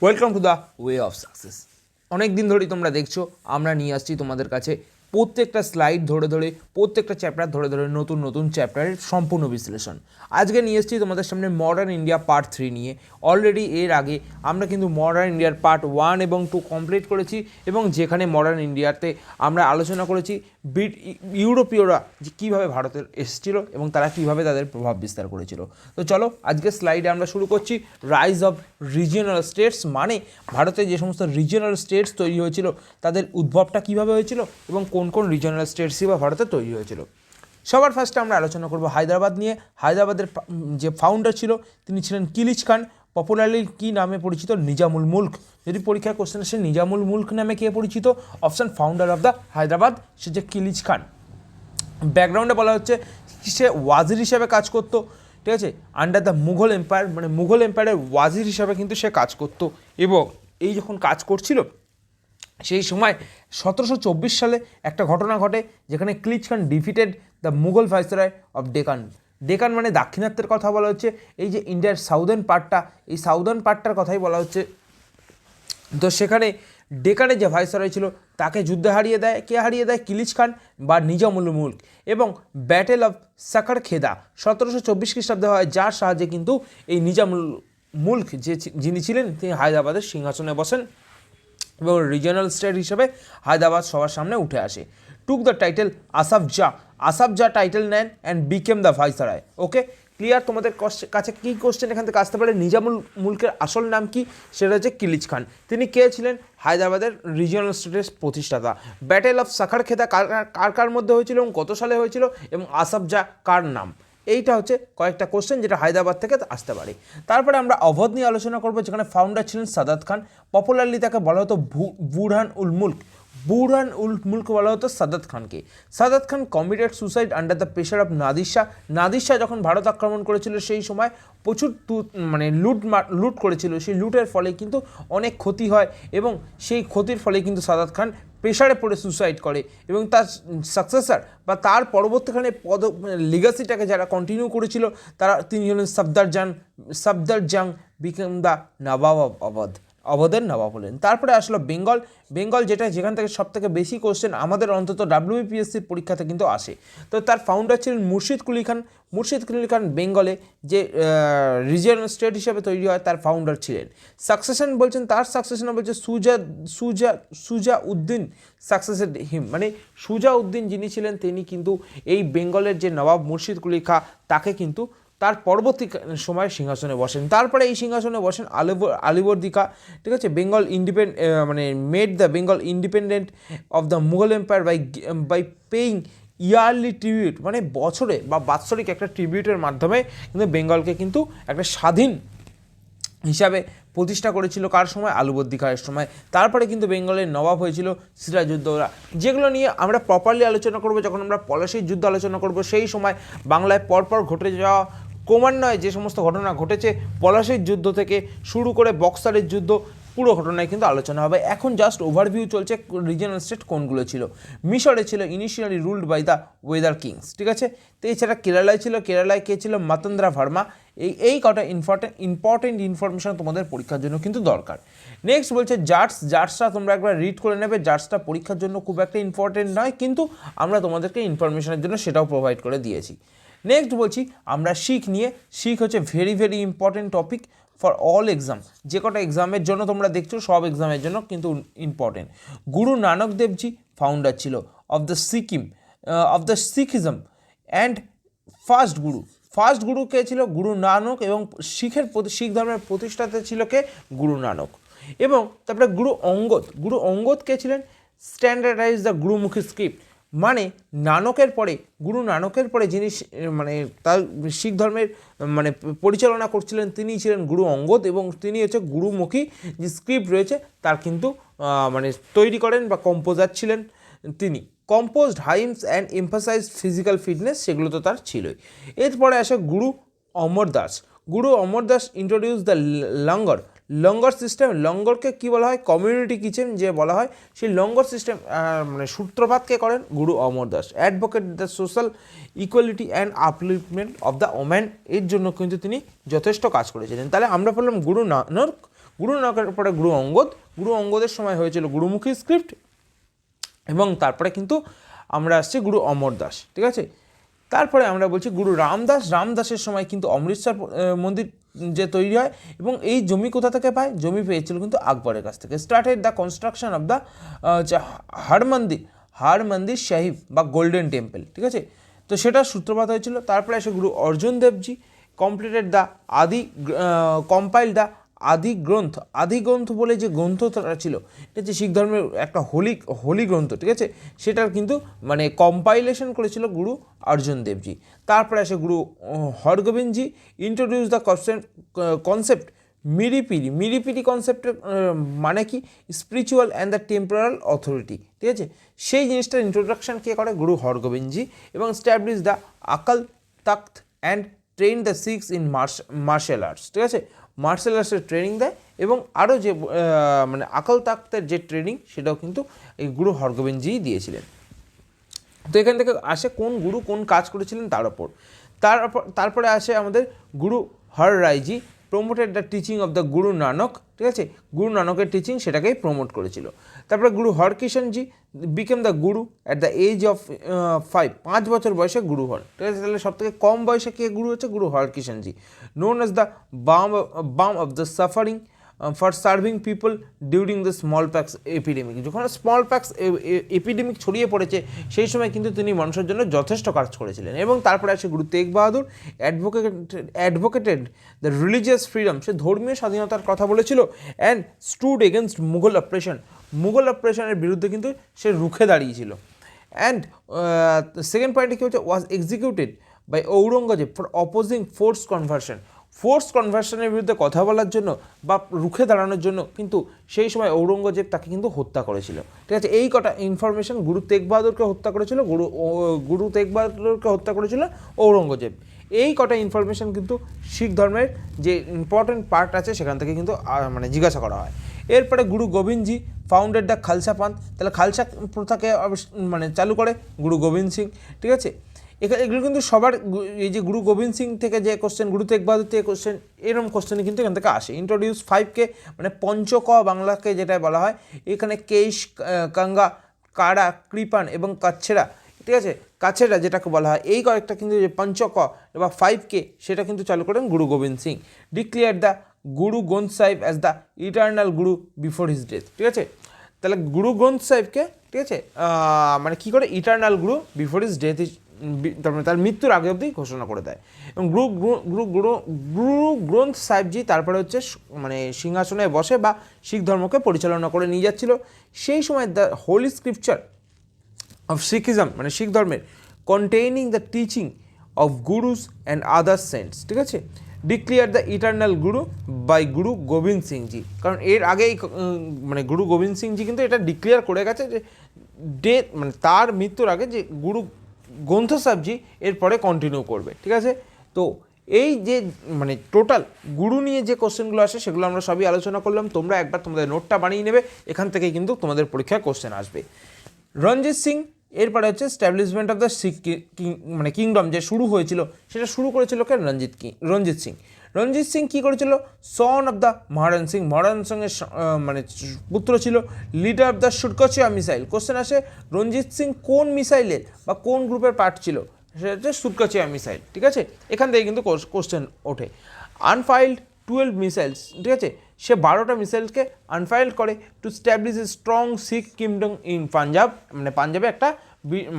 Welcome to the way of success. অনেক দিন ধরেই তোমরা দেখছো আমরা নিয়ে আসছি তোমাদের কাছে প্রত্যেকটা স্লাইড ধরে ধরে, প্রত্যেকটা চ্যাপ্টার ধরে ধরে নতুন নতুন চ্যাপ্টারের সম্পূর্ণ বিশ্লেষণ। আজকে নিয়ে এসেছি তোমাদের সামনে মডার্ন ইন্ডিয়া পার্ট 3 নিয়ে। অলরেডি এর আগে আমরা কিন্তু মডার্ন ইন্ডিয়ার পার্ট 1 এবং 2 কমপ্লিট করেছি, এবং যেখানে মডার্ন ইন্ডিয়াতে আমরা আলোচনা করেছি ইউরোপীয়রা যে কীভাবে ভারতের এসেছিল এবং তারা কীভাবে তাদের প্রভাব বিস্তার করেছিল। তো চলো আজকে স্লাইডে আমরা শুরু করছি রাইজ অফ রিজিওনাল স্টেটস, মানে ভারতে যে সমস্ত রিজিওনাল স্টেটস তৈরি হয়েছিল তাদের উদ্ভবটা কীভাবে হয়েছিল এবং কোন কোন রিজিওনাল স্টেটসই বা ভারতে তৈরি হয়েছিল। সবার ফার্স্টে আমরা আলোচনা করব হায়দ্রাবাদ নিয়ে। হায়দ্রাবাদের যে ফাউন্ডার ছিল তিনি ছিলেন কিলিচ খান, পপুলারলি কী নামে পরিচিত, নিজামুল মুল্ক। যদি পরীক্ষার কোশ্চেন আসে নিজামুল মুল্ক নামে কে পরিচিত, option founder of the Hyderabad, সে যে কিলিচ খান। ব্যাকগ্রাউন্ডে বলা হচ্ছে সে ওয়াজির হিসাবে কাজ করতো, ঠিক আছে, আন্ডার দ্য মুঘল এম্পায়ার, মানে মুঘল এম্পায়ারের ওয়াজির হিসাবে কিন্তু সে কাজ করতো। এবং এই যখন কাজ করছিল সেই সময় 1724 সালে একটা ঘটনা ঘটে যেখানে Kilich Khan defeated the Mughal viceroy of Deccan. Deccan মানে দাক্ষিণাত্যের কথা বলা হচ্ছে, এই যে ইন্ডিয়ার সাউদার্ন পার্টটা, এই সাউদার্ন পার্টটার কথাই বলা হচ্ছে। তো সেখানে ডেকানের যে ভাইসরয় ছিল তাকে যুদ্ধে হারিয়ে দেয়। কে হারিয়ে দেয়? কিলিচ খান বা নিজামুল মুল্ক। এবং ব্যাটেল অফ সাকার খেদা 1724 খ্রিস্টাব্দে হয়, যার সাহায্যে কিন্তু এই নিজামুল মুল্ক যিনি ছিলেন তিনি হায়দ্রাবাদের সিংহাসনে বসেন এবং রিজিওনাল স্টেট হিসেবে হায়দ্রাবাদ সবার সামনে উঠে আসে। টুক দ্য টাইটেল আসাফ জা টাইটেল নেন and became the viceroy. Okay, clear? তোমাদের কাছে কী কোশ্চেন এখান থেকে আসতে পারে? নিজামুল মুল্কের আসল নাম কি? সেটা হচ্ছে কিলিচ খান। তিনি কে ছিলেন? হায়দ্রাবাদের রিজিওনাল স্টেটের প্রতিষ্ঠাতা। ব্যাটেল অফ সাখার খেদা কার কার মধ্যে হয়েছিল এবং কত সালে হয়েছিল, এবং আসাফ জা কার নাম? এইটা হচ্ছে কয়েকটা কোশ্চেন যেটা হায়দ্রাবাদ থেকে আসতে পারে। তারপরে আমরা অবধ নিয়ে আলোচনা করবো, যেখানে ফাউন্ডার ছিলেন সাদাত খান। পপুলারলি তাকে বলা হতো বুরহান উল মুল্ক বলা হতো সাদাত খানকে। Saadat Khan committed suicide under the pressure of Nadir Shah. Nadir Shah যখন ভারত আক্রমণ করেছিল সেই সময় প্রচুর লুট করেছিল, সেই লুটের ফলে কিন্তু অনেক ক্ষতি হয়, এবং সেই ক্ষতির ফলে কিন্তু সাদাত খান প্রেশারে পড়ে সুসাইড করে। এবং তার সাকসেসর বা তার পরবর্তীখানে লিগাসিটাকে যারা কন্টিনিউ করেছিল তিনি হলেন সফদর জাং বিকেম দ্য নবাব অফ অবধের নবাব হলেন। তারপরে আসলো বেঙ্গল যেখান থেকে সব থেকে বেশি কোশ্চেন আমাদের অন্তত WBPSCর পরীক্ষাতে কিন্তু আসে। তো তার ফাউন্ডার ছিলেন মুর্শিদ কুলি খান বেঙ্গলে যে রিজিয়নাল স্টেট হিসেবে তৈরি হয় তার ফাউন্ডার ছিলেন। সাকসেশন বলছেন, তার সাকসেশন বলছে সুজা উদ্দিন সাকসেসেড হিম, মানে সুজা উদ্দিন যিনি ছিলেন তিনি কিন্তু এই বেঙ্গলের যে নবাব মুর্শিদ কুলি খাঁ তাকে কিন্তু তার পরবর্তী সময় সিংহাসনে বসেন। তারপরে এই সিংহাসনে বসেন আলিবর্দি খাঁ, ঠিক আছে। Bengal made the Bengal independent of the Mughal empire by paying yearly tribute, মানে বছরে বা বাৎসরিক একটা ট্রিবিউটের মাধ্যমে কিন্তু বেঙ্গলকে কিন্তু একটা স্বাধীন হিসাবে প্রতিষ্ঠা করেছিল। কার সময়? আলিবর্দি খাঁয়ের সময়। তারপরে কিন্তু বেঙ্গলের নবাব হয়েছিল সিরাজউদ্দৌলা, যেগুলো নিয়ে আমরা প্রপারলি আলোচনা করব যখন আমরা পলাশীর যুদ্ধ আলোচনা করব। সেই সময় বাংলায় পরপর ঘটে যাওয়া ক্রমান্বয়ে যে সমস্ত ঘটনা ঘটেছে, পলাশীর যুদ্ধ থেকে শুরু করে বক্সারের যুদ্ধ, পুরো ঘটনায় কিন্তু আলোচনা হবে। এখন জাস্ট ওভারভিউ চলছে রিজিওনাল স্টেট কোনগুলো ছিল। মিশরে ছিল initially ruled by the Wodeyar kings, ঠিক আছে। তো এছাড়া কেরালায় কে ছিল? মাতন্দ্রা ভার্মা। এই কটা ইম্পর্টেন্ট ইনফরমেশন তোমাদের পরীক্ষার জন্য কিন্তু দরকার। নেক্সট বলছে জার্সটা তোমরা একবার রিড করে নেবে। জার্সটা পরীক্ষার জন্য খুব একটা ইম্পর্টেন্ট নয়, কিন্তু আমরা তোমাদেরকে ইনফরমেশনের জন্য সেটাও প্রোভাইড করে দিয়েছি। নেক্সট বলছি আমরা শিখ নিয়ে। শিখ হচ্ছে very very important topic for all exam. যে কটা এক্সামের জন্য তোমরা দেখছো সব এক্সামের জন্য কিন্তু ইম্পর্টেন্ট। গুরু নানক দেবজি ফাউন্ডার ছিল অফ দ্য শিখিজম অ্যান্ড ফার্স্ট গুরু কে ছিল? গুরু নানক। এবং শিখ ধর্মের প্রতিষ্ঠাতা ছিল কে? গুরু নানক। এবং তারপরে গুরু অঙ্গদ কে ছিলেন? স্ট্যান্ডার্ডাইজ দ্য গুরুমুখী স্ক্রিপ্ট, মানে গুরু নানকের পরে যিনি তার শিখ ধর্মের পরিচালনা করছিলেন তিনি ছিলেন গুরু অঙ্গদ, এবং তিনি হচ্ছে গুরুমুখী যে স্ক্রিপ্ট রয়েছে তার কিন্তু তৈরি করেন বা কম্পোজার ছিলেন তিনি। Composed hymns and emphasised physical fitness, সেগুলো তো তার ছিলই। এরপরে আসে Guru Amar Das introduce the langar system. লঙ্গরকে কী বলা হয়? কমিউনিটি কিচেন যে বলা হয়, সেই লঙ্গর সিস্টেম সূত্রপাত কে করেন? Guru Amar Das. Advocate the social equality and upliftment of the woman, এর জন্য কিন্তু তিনি যথেষ্ট কাজ করেছিলেন। তাহলে আমরা বললাম গুরু নানক, গুরু নানকের পরে গুরু অঙ্গদের সময় হয়েছিল গুরুমুখী স্ক্রিপ্ট, এবং তারপরে কিন্তু আমরা আসছি গুরু অমরদাস, ঠিক আছে। তারপরে আমরা বলছি গুরু রামদাসের সময় কিন্তু অমৃতসর মন্দির যে তৈরি হয়, এবং এই জমি কোথা থেকে পায়, জমি পেয়েছিল কিন্তু আকবরের কাছ থেকে। Started the construction of the Harmandir Sahib বা গোল্ডেন টেম্পল, ঠিক আছে। তো সেটা সূত্রপাত হয়েছিল। তারপরে আসে গুরু Arjun দেবজি completed the compile the আদি গ্রন্থ বলে যে গ্রন্থটা ছিল, এটা হচ্ছে শিখ ধর্মের একটা হোলি গ্রন্থ, ঠিক আছে, সেটার কিন্তু মানে কম্পাইলেশন করেছিল গুরু অর্জুন দেবজি। তারপরে আসে গুরু হরগোবিন্দজি ইন্ট্রোডিউস দ্য কনসেপ্ট মিরিপিরি কনসেপ্টের মানে কি, spiritual and the temporal authority, ঠিক আছে। সেই জিনিসটার ইন্ট্রোডাকশন কে করে, গুরু হরগোবিন্দজি, এবং establish the Akal Takht and train the Sikhs in martial arts, ঠিক আছে। মার্শাল আর্টসের ট্রেনিং দেয়, এবং আরও যে মানে আকাল তাখ্তের যে ট্রেনিং সেটাও কিন্তু এই গুরু হরগোবিন্দজিই দিয়েছিলেন। তো এখান থেকে আসে কোন গুরু কোন কাজ করেছিলেন তার ওপর। তারপরে আসে আমাদের Guru Har Raiji promoted the teaching of the Guru Nanak, ঠিক আছে, গুরু নানকের টিচিং সেটাকেই প্রমোট করেছিল। তারপরে গুরু হরকিষণজি became the Guru at the age of 5 বছর বয়সে গুরু হন, ঠিক আছে। তাহলে সব থেকে কম বয়সে কে গুরু হচ্ছে, গুরু হরকিষণজি, নোন অ্যাজ দ্য বাম of the suffering for serving people during the small packs epidemic. যখন স্মল প্যাক্স এপিডেমিক ছড়িয়ে পড়েছে সেই সময় কিন্তু তিনি মানুষের জন্য যথেষ্ট কাজ করেছিলেন। এবং তারপরে আসে গুরু তেগ বাহাদুর অ্যাডভোকেটেড দ্য রিলিজিয়াস ফ্রিডম, সে ধর্মীয় স্বাধীনতার কথা বলেছিল, অ্যান্ড স্টুড এগেনস্ট মুঘল অপারেশনের বিরুদ্ধে কিন্তু সে রুখে দাঁড়িয়েছিল। অ্যান্ড সেকেন্ড পয়েন্টে কী হচ্ছে, was executed by Aurangzeb for opposing force কনভার্সনের বিরুদ্ধে কথা বলার জন্য বা রুখে দাঁড়ানোর জন্য কিন্তু সেই সময় ঔরঙ্গজেব তাকে কিন্তু হত্যা করেছিল, ঠিক আছে। এই কটা ইনফরমেশন, গুরু তেগ বাহাদুরকে হত্যা করেছিল ঔরঙ্গজেব। এই কটা ইনফরমেশন কিন্তু শিখ ধর্মের যে ইম্পর্টেন্ট পার্ট আছে সেখান থেকে কিন্তু মানে জিজ্ঞাসা করা হয়। এরপরে গুরু গোবিন্দজি ফাউন্ডেড দ্য খালসা পান্থ, তাহলে খালসা প্রথাকে মানে চালু করে গুরু গোবিন্দ সিং, ঠিক আছে। এগুলো কিন্তু সবার, এই যে গুরু গোবিন্দ সিং থেকে যে কোশ্চেন, গুরু তেগ বাহাদুর থেকে কোশ্চেন, এরকম কোশ্চেনই কিন্তু এখান থেকে আসে। ইন্ট্রোডিউস 5কে মানে পঞ্চক বাংলাকে যেটা বলা হয়, এখানে কেশ, কাঙ্গা, কারা, কৃপান এবং কাচ্ছেরা, ঠিক আছে, কাছেরা যেটাকে বলা হয়, এই কয়েকটা কিন্তু যে পঞ্চক বা 5কে সেটা কিন্তু চালু করেন গুরু গোবিন্দ সিং। ডিক্লেয়ার দ্য গুরু গ্রন্থ Sahib as the eternal Guru before his death, ঠিক আছে। তাহলে গুরু গ্রন্থ সাহিবকে, ঠিক আছে, মানে কী করে ইটার্নাল গুরু বিফোর হিজ ডেথ, তার মৃত্যুর আগে অবধি ঘোষণা করে দেয়। এবং গুরু গ্রন্থ সাহিবজি তারপরে হচ্ছে মানে সিংহাসনে বসে বা শিখ ধর্মকে পরিচালনা করে নিয়ে যাচ্ছিল। সেই সময় দ্য হোলি স্ক্রিপচার অফ শিখিজম মানে শিখ ধর্মের containing the teaching of গুরুস and other cents, ঠিক আছে, declare the eternal Guru by Guru Gobind সিংজি। কারণ এর আগেই মানে গুরু গোবিন্দ সিংজি কিন্তু এটা ডিক্লেয়ার করে গেছে যে ডেথ মানে তার মৃত্যুর আগে যে গুরু গ্রন্থ সাহেবজি এরপরে কন্টিনিউ করবে, ঠিক আছে। তো এই যে মানে টোটাল গুরু নিয়ে যে কোশ্চেনগুলো আসে সেগুলো আমরা সবই আলোচনা করলাম। তোমরা একবার তোমাদের নোটটা বানিয়ে নেবে, এখান থেকেই কিন্তু তোমাদের পরীক্ষায় কোশ্চেন আসবে। রঞ্জিত সিং, এরপরে হচ্ছে স্ট্যাবলিশমেন্ট অফ দ্য শিখ মানে কিংডম যে শুরু হয়েছিল, সেটা শুরু করেছিল কে, রঞ্জিত সিং। রঞ্জিত সিং কী করেছিল, সন অফ দ্য মহারান সিংয়ের মানে পুত্র ছিল। লিডার অফ দ্য সুরকচিয়া মিসাইল, কোশ্চেন আসে রঞ্জিত সিং কোন মিসাইলের বা কোন গ্রুপের পার্ট ছিল, সেটা হচ্ছে সুরকচিয়া মিসাইল, ঠিক আছে। এখান থেকে কিন্তু কোশ্চেন ওঠে। আনফাইল্ড 12 মিসাইলস, ঠিক আছে, সে 12টা মিসাইলকে আনফাইল্ড করে two establish a strong Sikh kingdom in Punjab, মানে পাঞ্জাবে একটা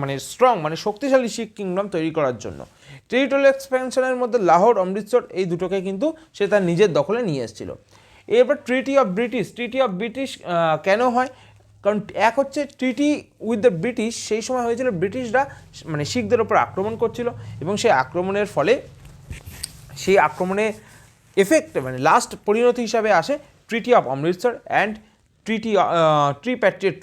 মানে স্ট্রং মানে শক্তিশালী শিখ কিংডম তৈরি করার জন্য। টেরিটোরিয়াল এক্সপ্যানশনের মধ্যে লাহোর, অমৃতসর এই দুটোকে কিন্তু সে তার নিজের দখলে নিয়ে এসেছিল। এরপর ট্রিটি অফ ব্রিটিশ কেন হয়, কারণ এক হচ্ছে ট্রিটি উইথ দ্য ব্রিটিশ, সেই সময় হয়েছিল ব্রিটিশরা মানে শিখদের ওপর আক্রমণ করছিল, এবং সেই আক্রমণের ফলে সেই আক্রমণে এফেক্ট মানে লাস্ট পরিণতি হিসাবে আসে treaty of Amritsar and tripartite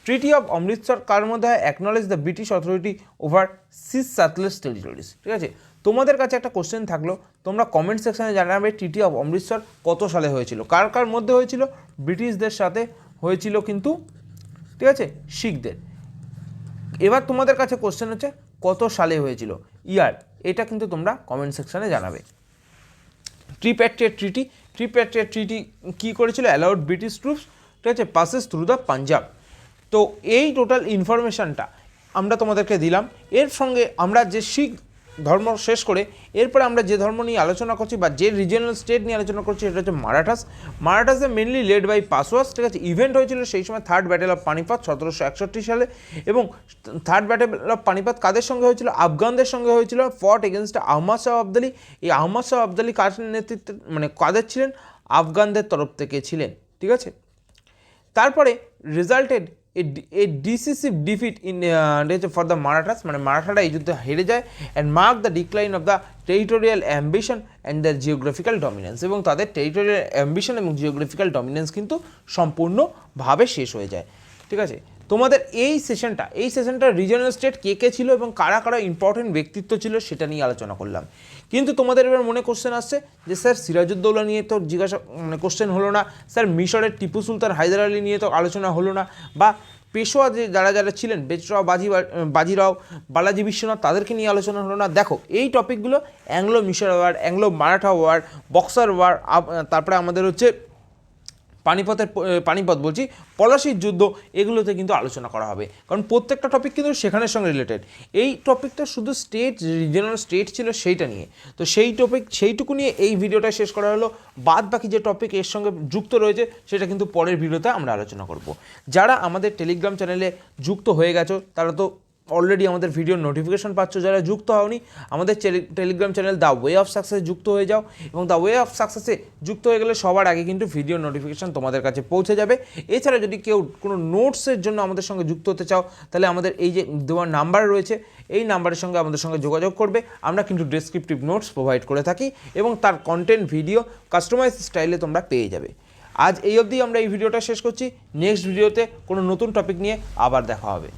treaty of Amritsar কার মধ্যে হয়, acknowledge the British authority over cis Sutlej territories, ঠিক আছে। তোমাদের কাছে একটা কোশ্চেন থাকলো, তোমরা কমেন্ট সেকশানে জানাবে ট্রিটি অফ অমৃতসর কত সালে হয়েছিল, কার কার মধ্যে হয়েছিল, ব্রিটিশদের সাথে হয়েছিল কিন্তু, ঠিক আছে, শিখদের। এবার তোমাদের কাছে কোশ্চেন হচ্ছে কত সালে হয়েছিল, ইয়ার, এটা কিন্তু তোমরা কমেন্ট সেকশানে জানাবে। ট্রিপ্যাট্রিয়েট ট্রিটি কী করেছিল? অ্যালাউড ব্রিটিশ ট্রুপস, ঠিক আছে, পাসেস থ্রু দ্য পাঞ্জাব। তো এই টোটাল ইনফরমেশানটা আমরা তোমাদেরকে দিলাম। এর সঙ্গে আমরা যে শিখ ধর্ম শেষ করে এরপরে আমরা যে ধর্ম নিয়ে আলোচনা করছি বা যে রিজিয়নাল স্টেট নিয়ে আলোচনা করছি সেটা হচ্ছে মারাঠাসে মেনলি লেড বাই পাসওয়াস, ঠিক আছে। ইভেন্ট হয়েছিল সেই সময় থার্ড ব্যাটেল অফ পানিপথ 1761 সালে, এবং থার্ড ব্যাটেল অফ পানিপথ কাদের সঙ্গে হয়েছিল? আফগানদের সঙ্গে হয়েছিল, ফট এগেনস্ট আহমদ শাহ আবদালি। এই আহমদ শাহ আবদালি কার নেতৃত্বে, মানে কাদের ছিলেন? আফগানদের তরফ থেকে ছিলেন, ঠিক আছে। তারপরে resulted A decisive defeat in for the Marathas, মানে মারাঠারা এই যুদ্ধে হেরে যায়, and mark the decline of the territorial ambition and the geographical dominance, এবং তাদের টেরিটোরিয়াল অ্যাম্বিশন এবং জিওগ্রাফিক্যাল ডমিনেন্স কিন্তু সম্পূর্ণভাবে শেষ হয়ে যায়, ঠিক আছে। তোমাদের এই সেশনটা রিজিয়নাল স্টেট কে ছিল এবং কারা কারা ইম্পর্টেন্ট ব্যক্তিত্ব ছিল সেটা নিয়ে আলোচনা করলাম। কিন্তু তোমাদের এবার মনে কোশ্চেন আসছে যে স্যার সিরাজউদ্দৌলা নিয়ে তো কোশ্চেন হলো না, স্যার মিশরের টিপু সুলতান হায়দার আলী নিয়ে তো আলোচনা হলো না, বা পেশোয়া যে যারা যারা ছিলেন বাজিরাও, বালাজি বিশ্বনাথ, তাদেরকে নিয়ে আলোচনা হলো না। দেখো এই টপিকগুলো Anglo Mysore war, Anglo Maratha war, Buxar war, তারপরে আমাদের হচ্ছে পানিপথ বলছি, পলাশির যুদ্ধ, এগুলোতে কিন্তু আলোচনা করা হবে, কারণ প্রত্যেকটা টপিক কিন্তু সেখানের সঙ্গে রিলেটেড। এই টপিকটা শুধু রিজিয়নাল স্টেট ছিল সেইটা নিয়ে, তো সেইটুকু নিয়ে এই ভিডিওটা শেষ করা হলো। বাদ বাকি যে টপিক এর সঙ্গে যুক্ত রয়েছে সেটা কিন্তু পরের ভিডিওতে আমরা আলোচনা করব। যারা আমাদের টেলিগ্রাম চ্যানেলে যুক্ত হয়ে গেছো তারা তো অলরেডি আমাদের ভিডিওর নোটিফিকেশন পাচ্ছ। যারা যুক্ত হওনি, আমাদের Telegram channel the way of success যুক্ত হয়ে যাও, এবং দ্য ওয়ে অফ সাকসেসে যুক্ত হয়ে গেলে সবার আগে কিন্তু ভিডিওর নোটিফিকেশন তোমাদের কাছে পৌঁছে যাবে। এছাড়া যদি কেউ কোনো নোটসের জন্য আমাদের সঙ্গে যুক্ত হতে চাও, তাহলে আমাদের এই যে দেওয়ার নাম্বার রয়েছে, এই নাম্বারের সঙ্গে আমাদের সঙ্গে যোগাযোগ করবে। আমরা কিন্তু ডেসক্রিপটিভ নোটস প্রোভাইড করে থাকি, এবং তার কন্টেন্ট ভিডিও কাস্টমাইজ স্টাইলে তোমরা পেয়ে যাবে। আজ এই অবধি আমরা এই ভিডিওটা শেষ করছি। নেক্সট ভিডিওতে কোনো নতুন টপিক নিয়ে আবার দেখা হবে।